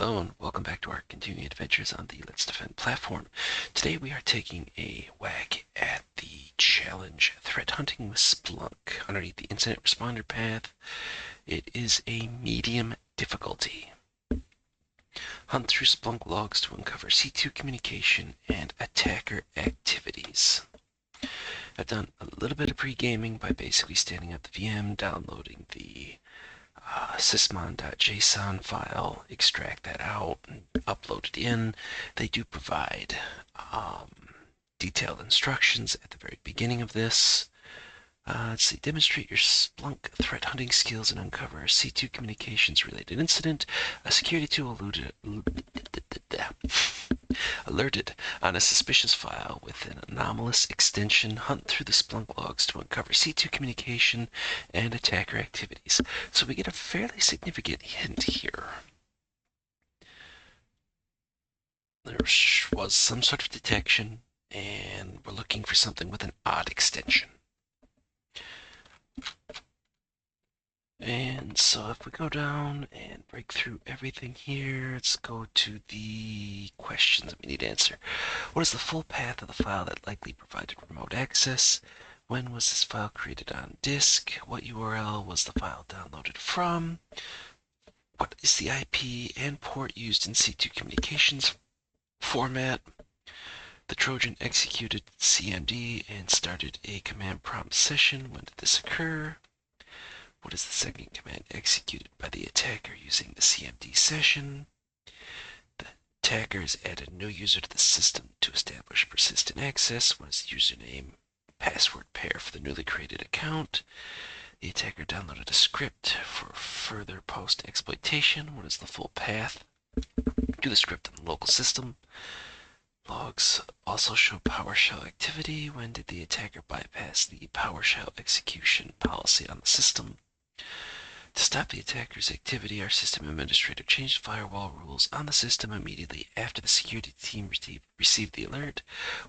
Hello and welcome back to our continuing adventures on the Let's Defend platform. Today we are taking a whack at the challenge threat hunting with Splunk underneath the incident responder path. It is a medium difficulty. Hunt through Splunk logs to uncover C2 communication and attacker activities. I've done a little bit of pre-gaming by basically standing up the VM, downloading the SysMon JSON file, extract that out, and upload it in. They do provide detailed instructions at the very beginning of this. Let's see, demonstrate your Splunk threat hunting skills and uncover a C2 communications related incident. A security tool alerted on a suspicious file with an anomalous extension. Hunt through the Splunk logs to uncover C2 communication and attacker activities. So we get a fairly significant hint here. There was some sort of detection, and we're looking for something with an odd extension. And so if we go down and break through everything here, let's go to the questions that we need to answer. What is the full path of the file that likely provided remote access? When was this file created on disk? What URL was the file downloaded from? What is the IP and port used in C2 communications format? The Trojan executed CMD and started a command prompt session. When did this occur? What is the second command executed by the attacker using the CMD session? The attacker has added a new user to the system to establish persistent access. What is the username password pair for the newly created account? The attacker downloaded a script for further post-exploitation. What is the full path to the script on the local system? Logs also show PowerShell activity. When did the attacker bypass the PowerShell execution policy on the system? To stop the attacker's activity, our system administrator changed firewall rules on the system immediately after the security team received the alert.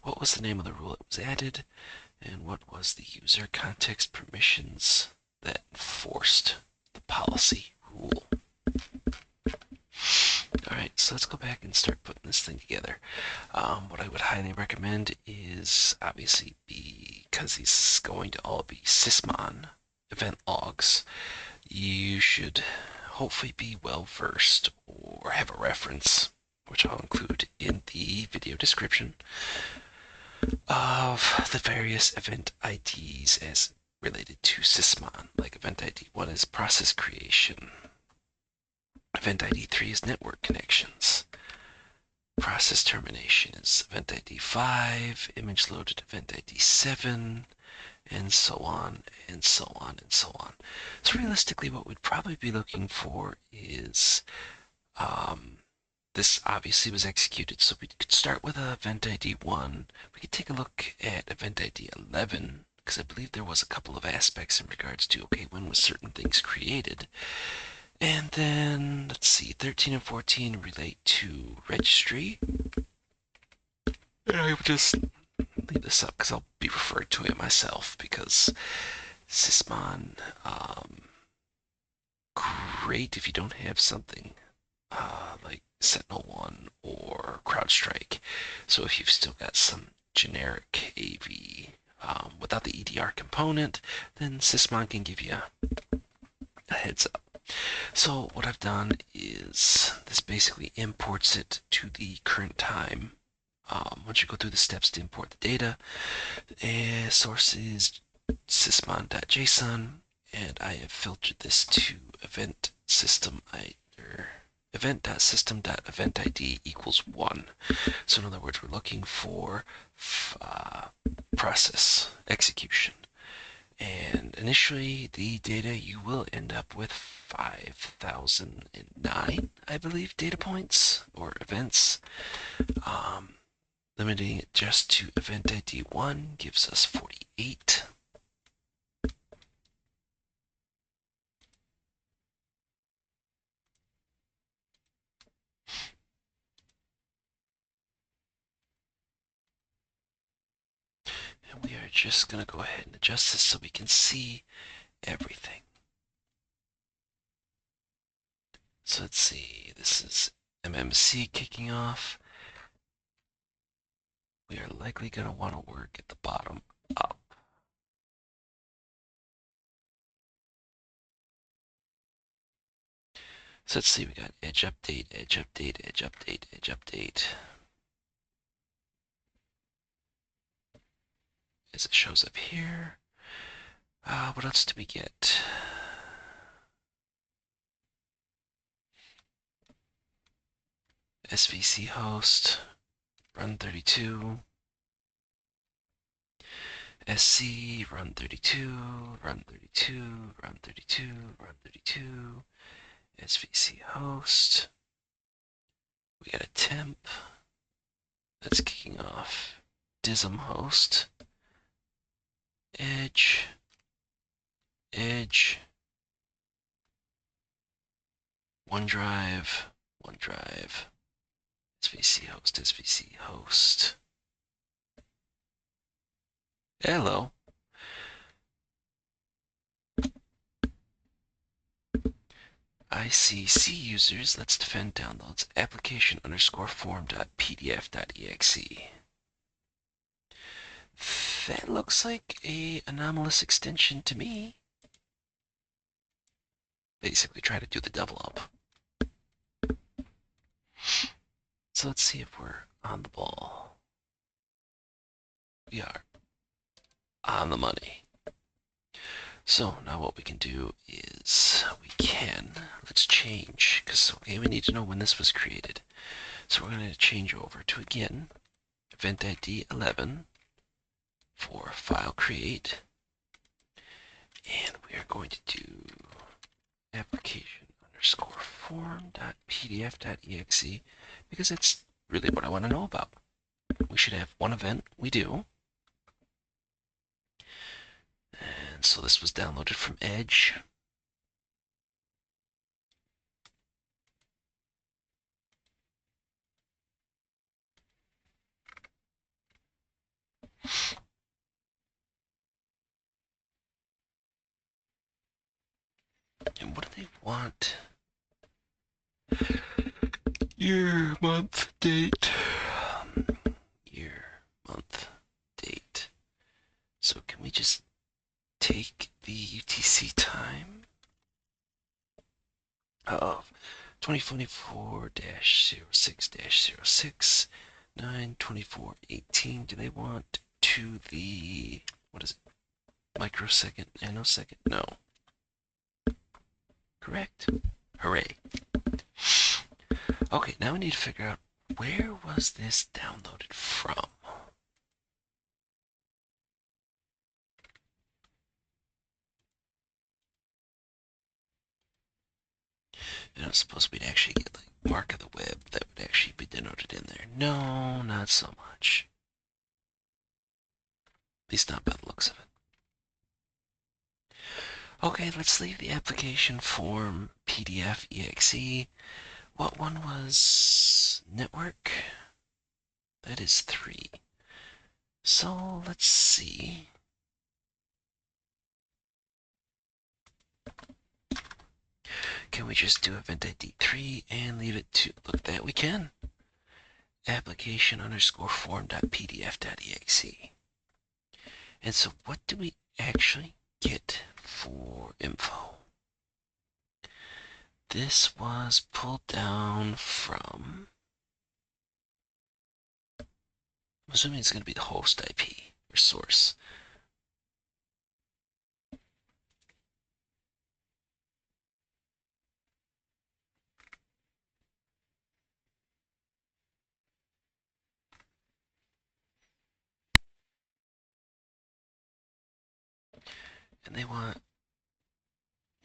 What was the name of the rule that was added? And what was the user context permissions that enforced the policy rule? Alright, so let's go back and start putting this thing together. What I would highly recommend is, obviously, because these is going to all be SysMon event logs, you should hopefully be well versed or have a reference, which I'll include in the video description, of the various event IDs as related to SysMon. Like event ID 1 is process creation. Event ID 3 is network connections. Process termination is event ID 5, image loaded event ID 7, and so on, and so on, and so on. So realistically, what we'd probably be looking for is, this obviously was executed, so we could start with event ID 1. We could take a look at event ID 11, because I believe there was a couple of aspects in regards to, okay, when was certain things created? And then, let's see, 13 and 14 relate to registry. And I would just leave this up because I'll be referred to it myself, because SysMon, great if you don't have something like Sentinel-1 or CrowdStrike. So if you've still got some generic AV without the EDR component, then SysMon can give you a heads up. So what I've done is this basically imports it to the current time. Once you go through the steps to import the data, source is sysmon.json, and I have filtered this to event.system.eventID equals 1. So in other words, we're looking for process execution. And initially, the data you will end up with 5,009, I believe, data points or events. Limiting it just to event ID 1 gives us 48. And we are just going to go ahead and adjust this so we can see everything. So let's see, this is MMC kicking off. We are likely going to want to work at the bottom up. So let's see, we got edge update, edge update, edge update, edge update. As it shows up here. What else do we get? SVC host, run 32. SC, run 32, run 32, run 32, run 32. SVC host. We got a temp that's kicking off. DISM host. Edge. Edge. OneDrive. OneDrive. SVC host. SVC host. Hello. ICC users, let's defend downloads application underscore form.pdf.exe. That looks like a anomalous extension to me. Basically try to do the double up. So let's see if we're on the ball. We are on the money. So now what we can do is let's change, because okay, we need to know when this was created. So we're going to change over to, again, event ID 11 for file create. And we are going to do application underscore form.pdf.exe, because that's really what I want to know about. We should have one event. We do. And so this was downloaded from Edge. And what do they want? Year, month, date. Year, month, date. So can we just take the UTC time of 2024-06-06, 9/24/18? Do they want to the, what is it, microsecond, nanosecond? No. Correct. Hooray. Okay, now we need to figure out, where was this downloaded from? And I suppose we'd actually get like mark of the web that would actually be denoted in there. No, not so much. At least not by the looks of it. Okay, let's leave the application form PDF exe. What one was network? That is 3. So let's see. Can we just do event ID 3 and leave it to, look, that we can. Application underscore form.pdf.exe. And so what do we actually get for info? This was pulled down from, I'm assuming it's going to be the host IP or source. And they want,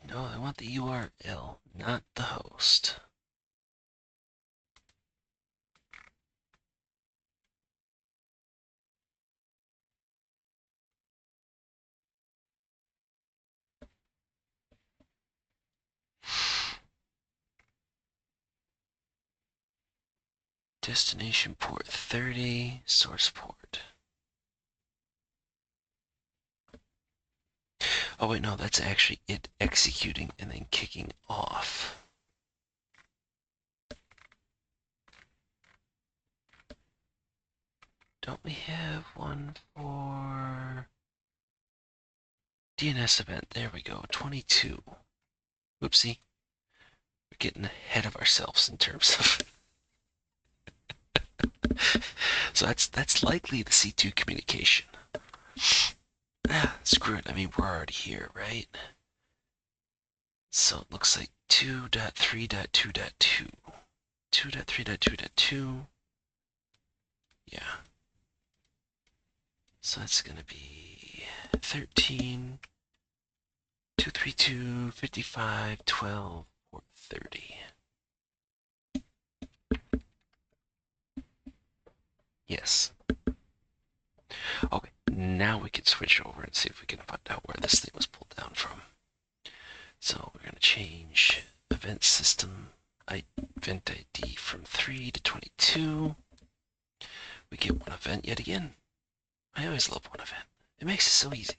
no, they want the URL, not the host. Destination port 30, source port. Oh wait, no, that's actually it executing and then kicking off. don't we have one for DNS event? There we go, 22. Whoopsie. We're getting ahead of ourselves in terms of... So that's likely the C2 communication. Screw it, I mean, we're already here, right? So it looks like 2.3.2.2. 2.3.2.2. Yeah. So that's going to be 13, 232, 55, 12, or 30. Yes. Okay, now we can switch over and see if we can find out where this thing was pulled down from. So we're going to change event system event ID from 3 to 22. We get one event yet again. I always love one event. It makes it so easy.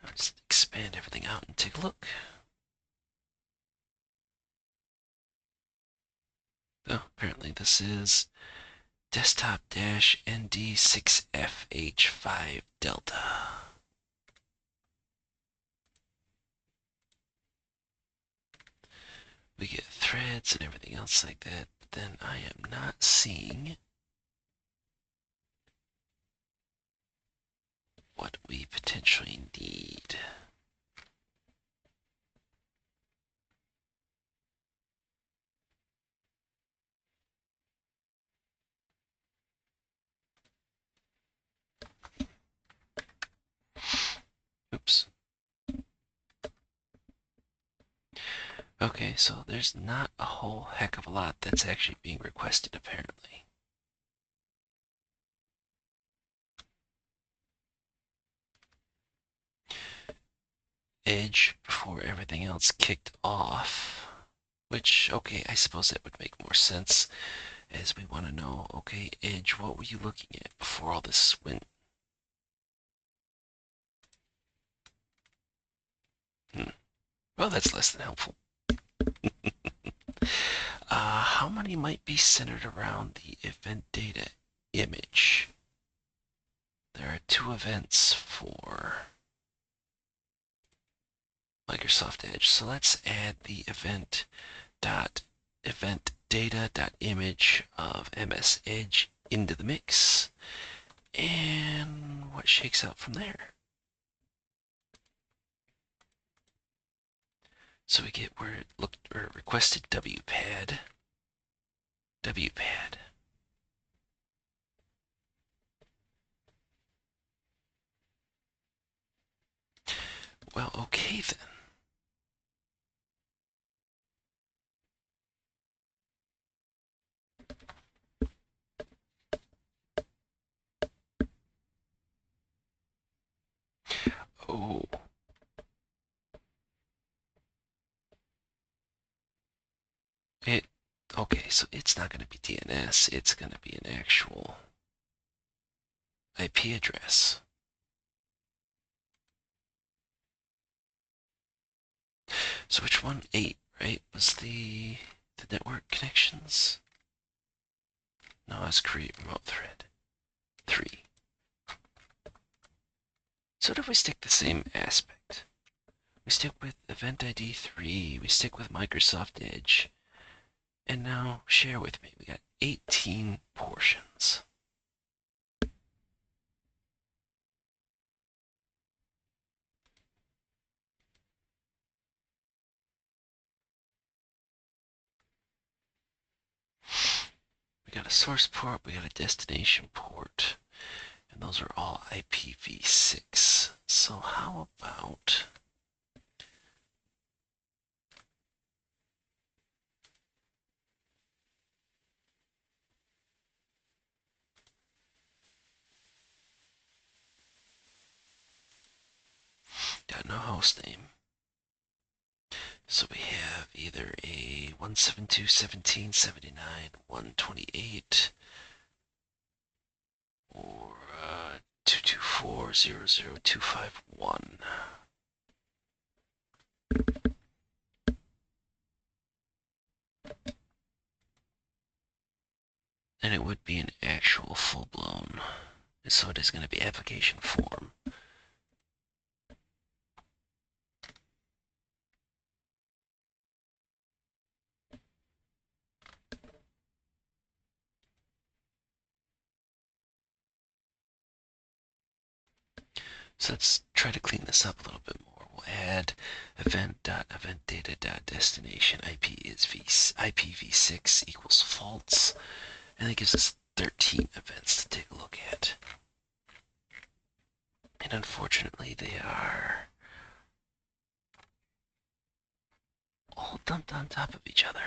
Let's expand everything out and take a look. Oh, apparently this is desktop-nd6fh5 delta. We get threads and everything else like that, but then I am not seeing what we potentially need. Oops. Okay, so there's not a whole heck of a lot that's actually being requested, apparently. Edge before everything else kicked off, which, okay, I suppose that would make more sense as we want to know, okay, Edge, what were you looking at before all this went? Well, that's less than helpful. How many might be centered around the event data image? There are 2 events for Microsoft Edge. So let's add the event data.image of MS Edge into the mix. And what shakes out from there? So we get where it looked or requested WPAD. WPAD. Well, okay then. Oh. Okay, so it's not going to be DNS, it's going to be an actual IP address. So which one? 8, right? Was the network connections? No, that's create remote thread. 3. So what if we stick the same aspect? We stick with event ID 3, we stick with Microsoft Edge, and now share with me. We got 18 portions. We got a source port, we got a destination port, and those are all IPv6. So how about got no host name. So we have either a 172.17.79, 128, or 224.00251. So it is going to be application form. So let's try to clean this up a little bit more. We'll add event.eventData.destination IP is IPv6 equals false, and that gives us 13 events to take a look at. And unfortunately, they are all dumped on top of each other.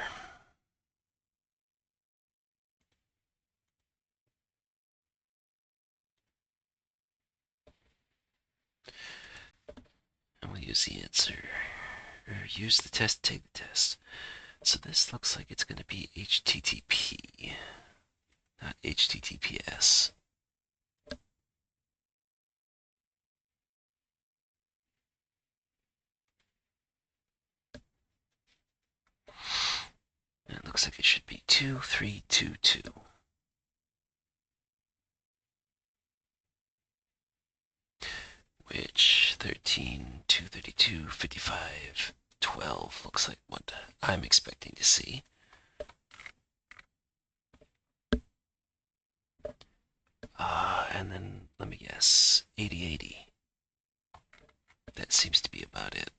And we'll use the answer, or use the test, take the test. So this looks like it's going to be HTTP, not HTTPS. And it looks like it should be 2322. Which 13, 232, 55, 12 looks like what I'm expecting to see. And then let me guess, 8080. That seems to be about it.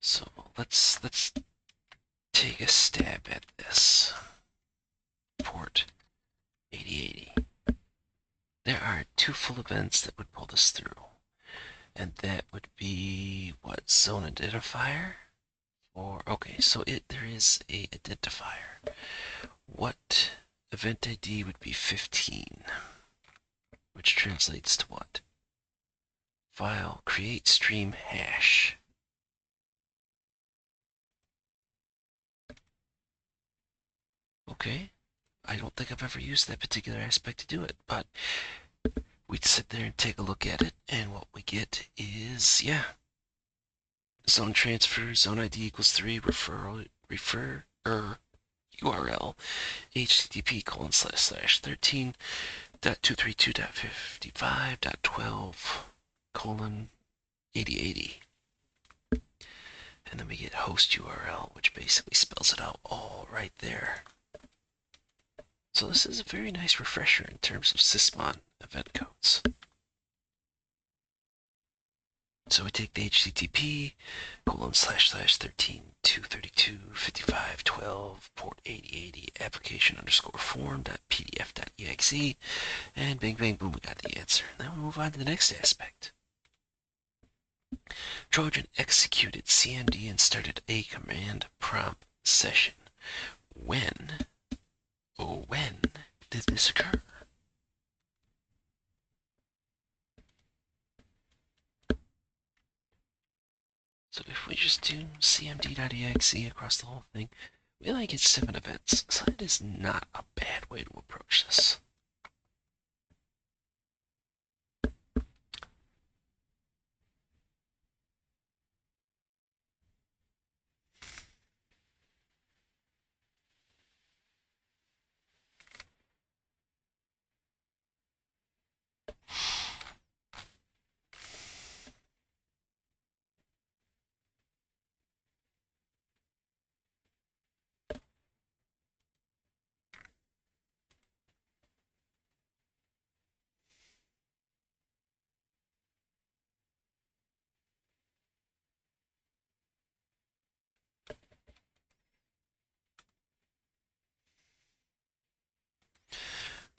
So let's take a stab at this. Port 8080. There are two full events that would pull this through. And that would be what, zone identifier? Or okay, so there is a identifier. What event ID would be 15, which translates to what? File create stream hash. Okay, I don't think I've ever used that particular aspect to do it, but we'd sit there and take a look at it, and what we get is, yeah, zone transfer, zone ID equals 3, refer URL, http://13.232.55.12:8080. And then we get host URL, which basically spells it out all right there. So this is a very nice refresher in terms of SysMon event codes. So we take the HTTP ://13.232.55.12 port 8080 application underscore form.pdf.exe, and bing bang boom, we got the answer. Now we move on to the next aspect. Trojan executed CMD and started a command prompt session. When, oh when, did this occur? So if we just do cmd.exe across the whole thing, we only get 7 events. So that is not a bad way to approach this.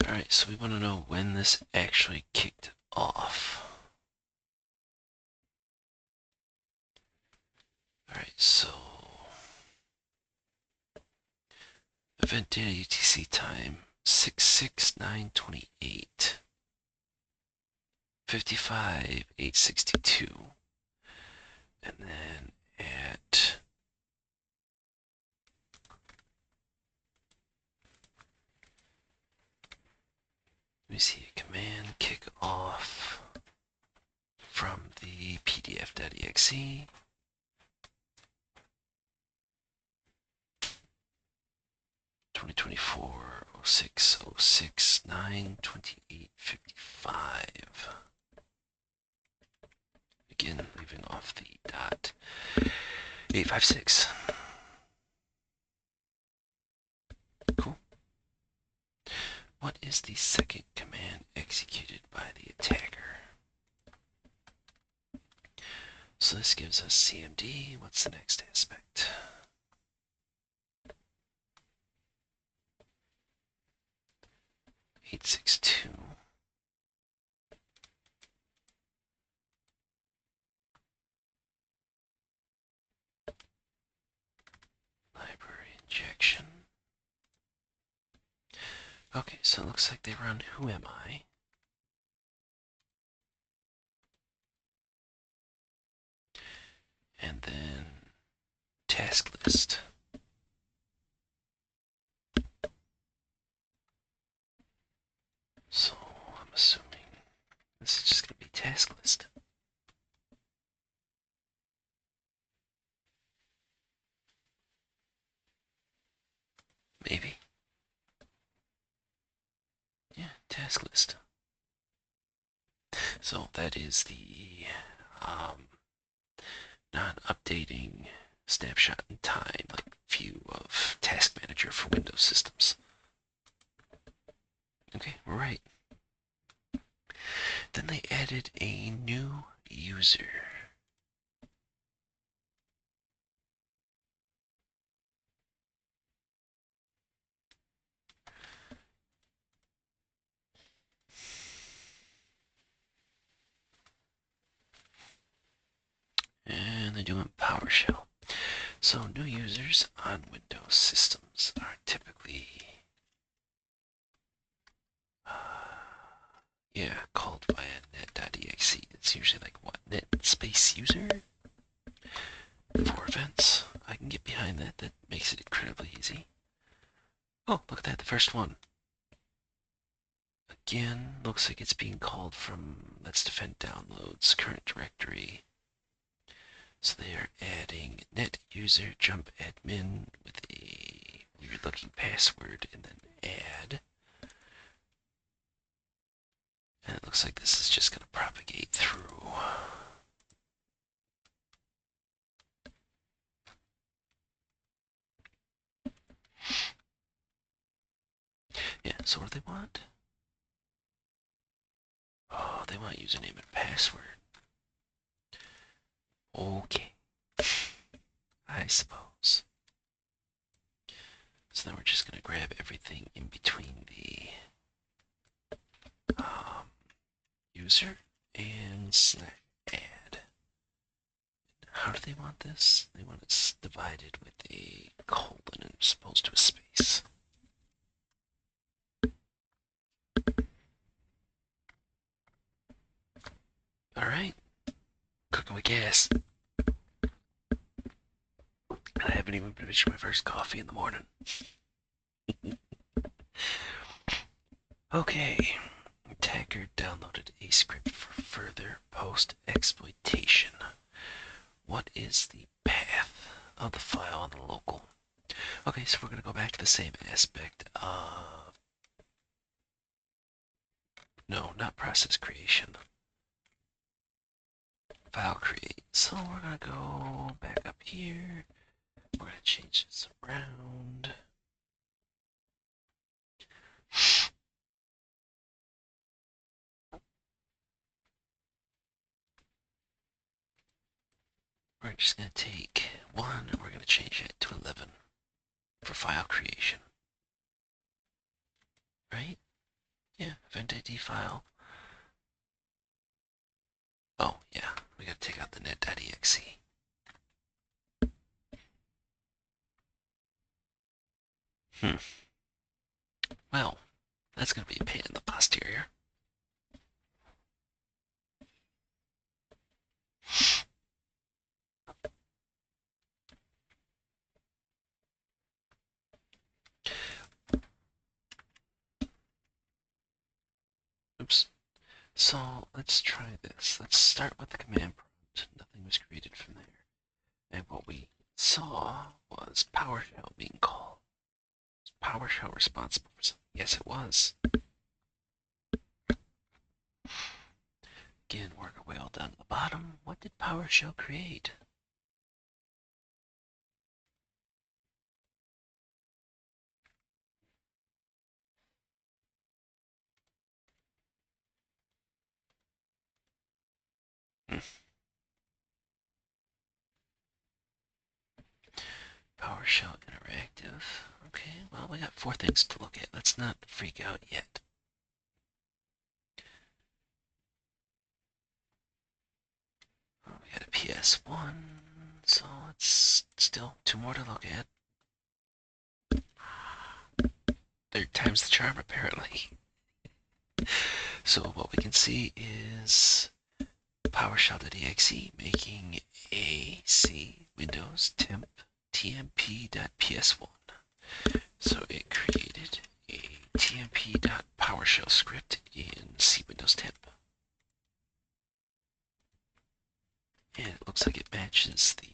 Alright, so we want to know when this actually kicked off. Alright, so event data UTC time 66928 55,862, and then at let me see, a command kick off from the pdf.exe. 24, 06, 06, 9, 28, 55. Again, leaving off the dot 856. Cool. What is the second command executed by the attacker? So this gives us CMD. What's the next aspect? .862. Library injection. Okay, so it looks like they run Who Am I? And then task list. So I'm assuming this is just going to be task list. Maybe. Yeah, task list. So that is the non-updating snapshot in time, like view of Task Manager for Windows systems. Okay, we're right. Then they added a new user. And they're doing PowerShell. So new users on Windows systems are typically called via net.exe. It's usually like what, net space user? For events. I can get behind that. That makes it incredibly easy. Oh, look at that, the first one. Again, looks like it's being called from Let's Defend Downloads current directory. So they are adding net user jump admin with a weird looking password and then add. And it looks like this is just going to propagate through. Yeah, so what do they want? Oh, they want username and password. Okay. I suppose. So then we're just going to grab everything in between the user and add. How do they want this? They want it divided with a colon and as opposed to a space. Alright. Cooking with gas. I haven't even finished my first coffee in the morning. Okay. Attacker downloaded a script for further post-exploitation. What is the path of the file on the local? Okay, so we're going to go back to the same aspect of... No, not process creation. File create. So we're going to go back up here. We're going to change this around. We're just going to take 1 and we're going to change it to 11 for file creation. Right? Yeah, event ID file. Oh, yeah, we got to take out the net.exe. Well, that's going to be a pain in the posterior. Oops. So let's try this. Let's start with the command prompt. Nothing was created from there. And what we saw was PowerShell being called. PowerShell responsible for something? Yes, it was. Again, work our way all down to the bottom. What did PowerShell create? PowerShell Interactive. Okay, well, we got 4 things to look at. Let's not freak out yet. We got a PS1, so it's still 2 more to look at. 3rd time's the charm, apparently. So what we can see is PowerShell.exe making a C Windows temp tmp.ps1. So it created a tmp.powershell script in C Windows temp. And it looks like it matches the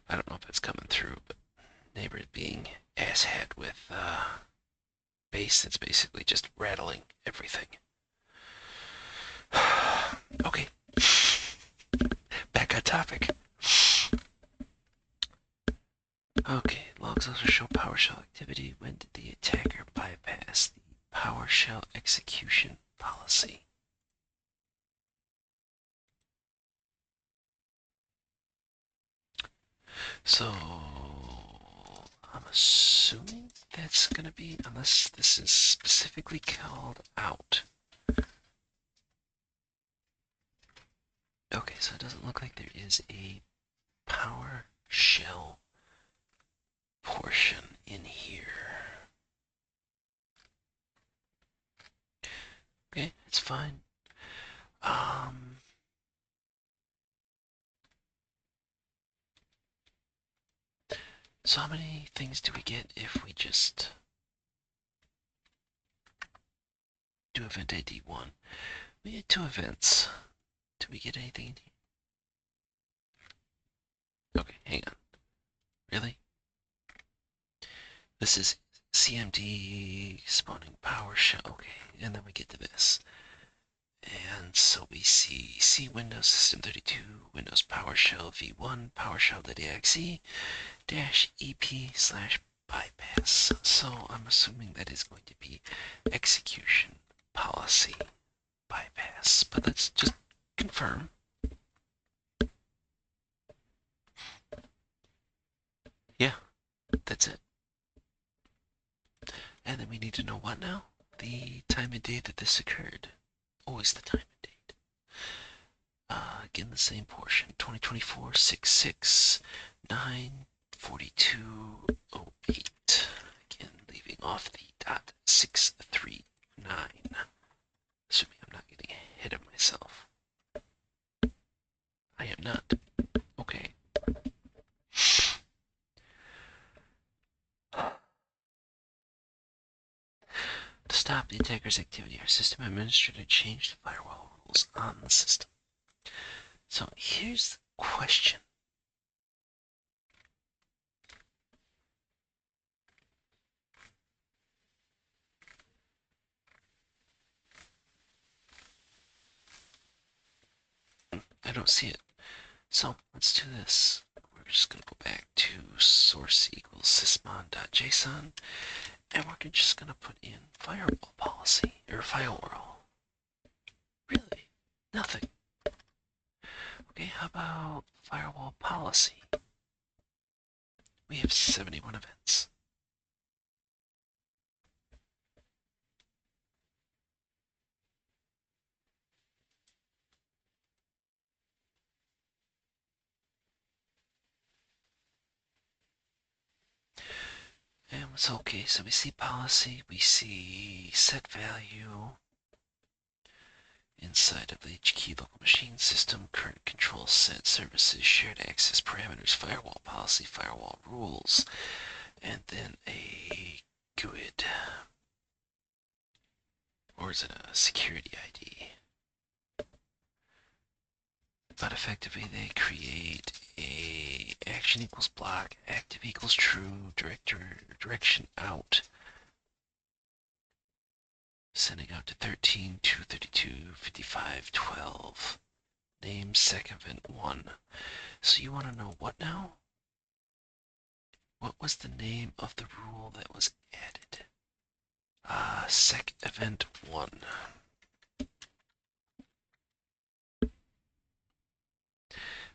I don't know if it's coming through, but neighbor being asshat with base that's basically just rattling everything. Okay. Back on topic. Okay, logs also show PowerShell activity. When did the attacker bypass the PowerShell execution policy? So I'm assuming that's going to be, unless this is specifically called out. Okay, so it doesn't look like there is a PowerShell portion in here. Okay, it's fine. So how many things do we get if we just do event ID 1? We get 2 events. Do we get anything in here? Okay, hang on. Really? This is CMD spawning PowerShell. Okay, and then we get to this. And so we see C Windows System 32, Windows PowerShell v1, PowerShell.exe, -ep/bypass. So I'm assuming that is going to be execution policy bypass. But let's just confirm. Yeah, that's it. And then we need to know what now? The time and date that this occurred. Always the time and date. Again, the same portion. 2024 6/6 9/42/08. Again, leaving off the .639. Assuming I'm not getting ahead of myself. I am not. Okay. To stop the attacker's activity, our system administrator changed the firewall rules on the system. So here's the question. I don't see it. So let's do this. We're just going to go back to source equals SysMon.json, and we're just going to put in firewall policy, or firewall. Really? Nothing. Okay, how about firewall policy? We have 71 events. And it's okay, so we see policy, we see set value inside of the HKey local machine system, current control set, services, shared access parameters, firewall policy, firewall rules, and then a GUID. Or is it a security ID? But effectively they create a action equals block, active equals true, direction out, sending out to 13, 232, 55, 12. Name sec event 1. So you want to know what now? What was the name of the rule that was added? Sec event 1.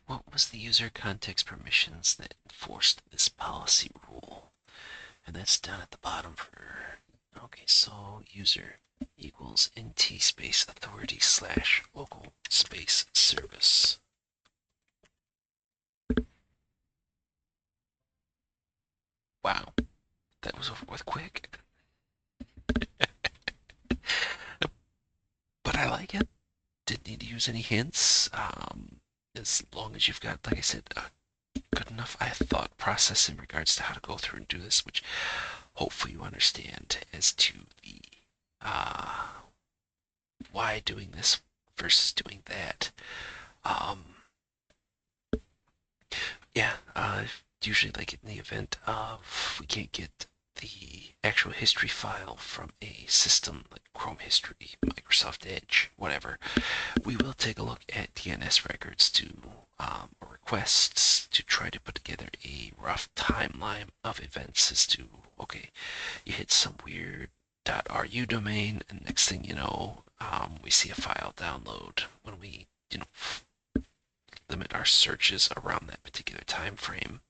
What was the user context permissions that enforced this policy rule? And that's down at the bottom for, okay, so user equals nt space authority slash local space service. Wow, that was over with quick. But I like it. Didn't need to use any hints. As long as you've got, like I said, good enough, I thought process in regards to how to go through and do this, which hopefully you understand as to the why doing this versus doing that. Yeah, usually like in the event of we can't get the actual history file from a system like Chrome history, Microsoft Edge, whatever, we will take a look at DNS records to or requests to try to put together a rough timeline of events as to, okay, you hit some weird .ru domain, and next thing you know, we see a file download when we, limit our searches around that particular time frame.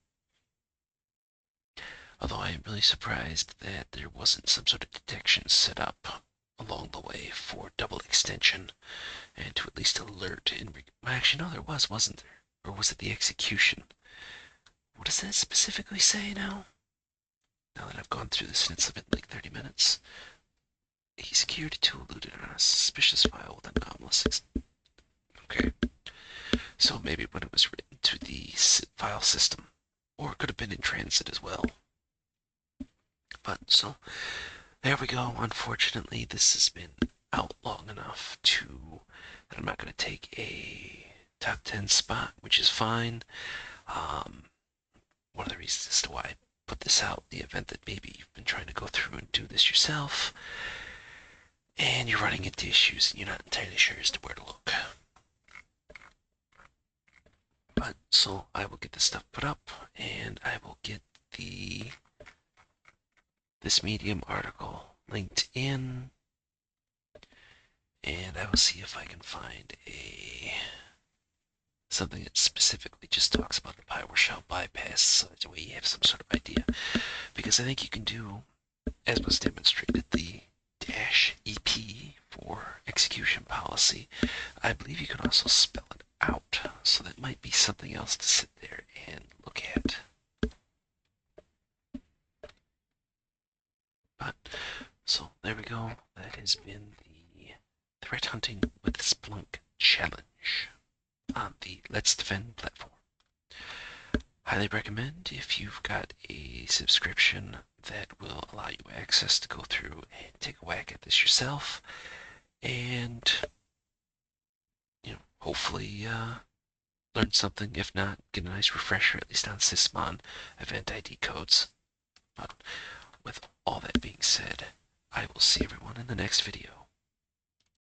Although I am really surprised that there wasn't some sort of detection set up along the way for double extension and to at least alert actually no, there was, wasn't there? Or was it the execution? What does that specifically say now? Now that I've gone through this and it's been like 30 minutes. A security tool eluded on a suspicious file with anomalous. Okay. So maybe when it was written to the file system, or it could have been in transit as well. But so there we go. Unfortunately, this has been out long enough that I'm not going to take a top 10 spot, which is fine. One of the reasons as to why I put this out, the event that maybe you've been trying to go through and do this yourself, and you're running into issues and you're not entirely sure as to where to look. But so I will get this stuff put up, and I will get this Medium article linked in, and I will see if I can find something that specifically just talks about the PowerShell bypass, so that way you have some sort of idea. Because I think you can do, as was demonstrated, the -EP for execution policy. I believe you can also spell it out, so that might be something else to sit there and look at. But, so there we go. That has been the threat hunting with Splunk challenge on the Let's Defend platform. Highly recommend if you've got a subscription that will allow you access to go through and take a whack at this yourself, and hopefully learn something. If not, get a nice refresher at least on SysMon event ID codes. But with all that being said, I will see everyone in the next video.